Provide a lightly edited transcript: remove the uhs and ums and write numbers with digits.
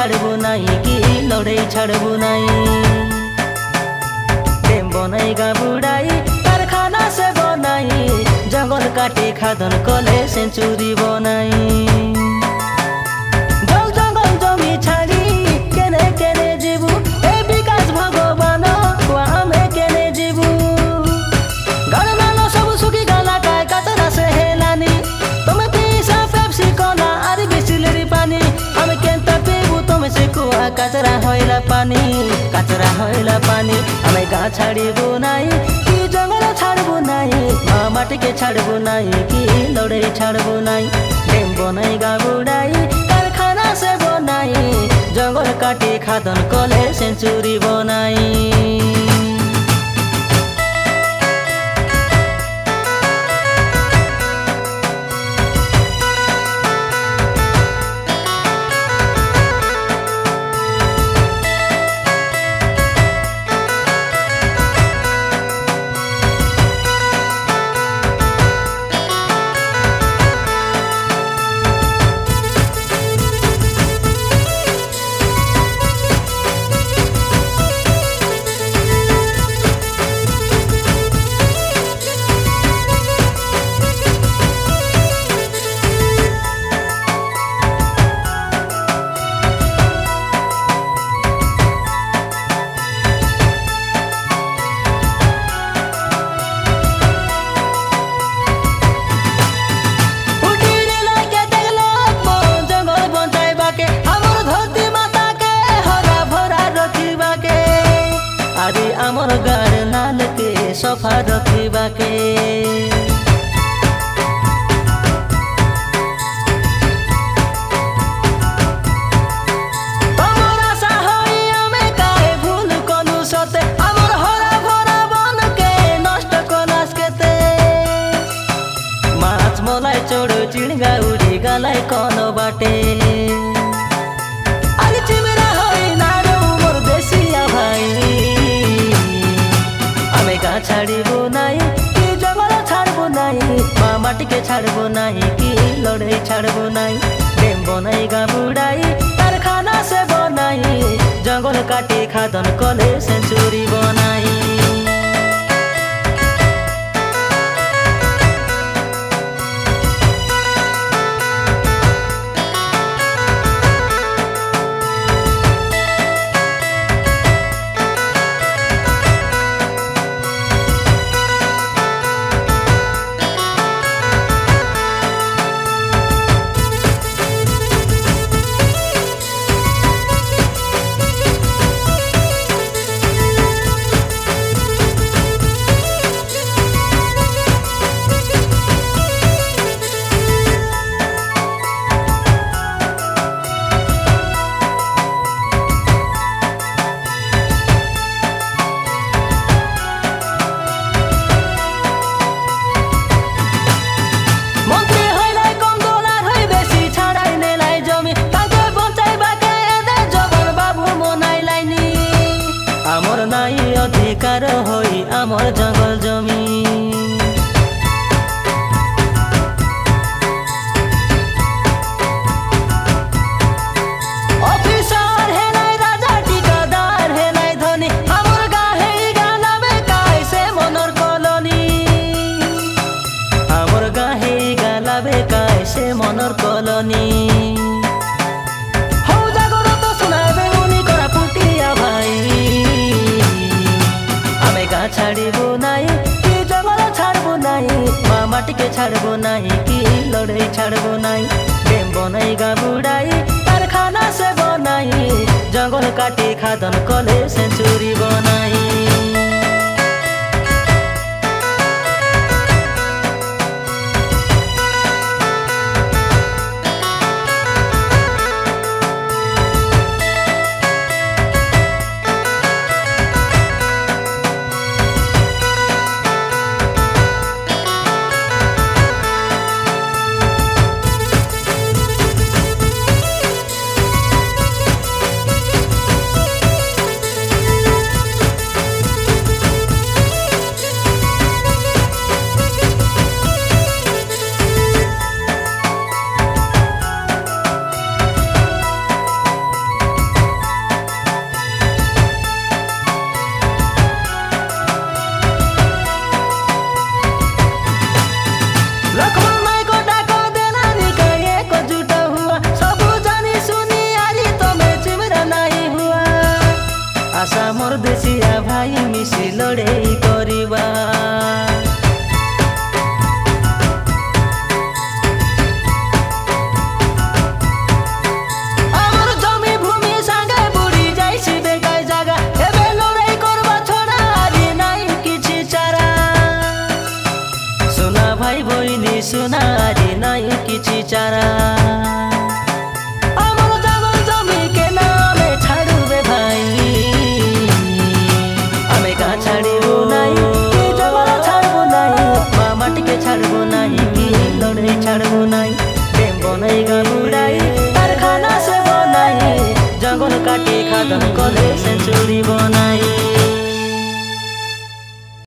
छाड़बो नहीं कि लड़ाई छाड़बो नहीं। डेम बनाएगा बुढ़ाई कारखाना से बनाई, जंगल काटे खादन कले सेंचुरी बनाई। जल जंगल जमी छाड़ी केने केने जीवु ए विकास भगवान आमे केने जीवु। घर नालो सब सुखी गला काय कचरा से हेलानी, तुम्हें पीसा पेप्सी कोला आरी बिस्लेरी पानी। हमें केंता पीबू तुम्हें से कुआ कचरा होइला पानी, कचरा होइला पानी। हमें गा छाड़बो नहीं कि जंगल छाड़बो नहीं, माटी के छाड़बो नहीं कि लड़ाई छाड़बो नहीं। डेम बनाएगा बुढ़ाई कारखाना से बनाई, जंगल काटे खादन कले सेंचुरी बनाई। आमर गाड़ नाल के सफा रखिबा के, तमर आशा होई आमे काहे भूल कलु सते। आमर हरा भरा बन के नष्ट कलास केते, माछ मलाई चोड़ चिड़गा उड़ी गलाई कौन बाटे। अरे चिमरा होई नारो मोर देसिया भाई, छाड़बो नहीं कि जंगल छाड़बो नहीं, माटी के छाड़बो नहीं कि लड़ाई छाड़बो नहीं। डेम बनाएगा बुढ़ाई कारखाना से बनाई, जंगल काटे खादन कले सेंचुरी बनाई। अधिकार होई आमर जंगल जमी, ऑफिसर हेलाई राजा ठिकादार हेलाई धनी, आमर गाहे गालाबे कैसे मनर कॉलोनी। आमर गाहे गालाबे कैसे मनर कॉलोनी। छाड़बो नहीं कि जंगल छाड़बो नहीं, माटी के छाड़बो नहीं कि लड़ाई छाड़बो नहीं। डेम बनाएगा बुढ़ाई कारखाना से बनाई, जंगल काटे खादन कले सेंचुरी बनाई। गाड़ बनाई डेम बनाई गाड़ उड़ाई कारखाना से बनाई जंगल काटे खादन कले सेंचुरी बनाई।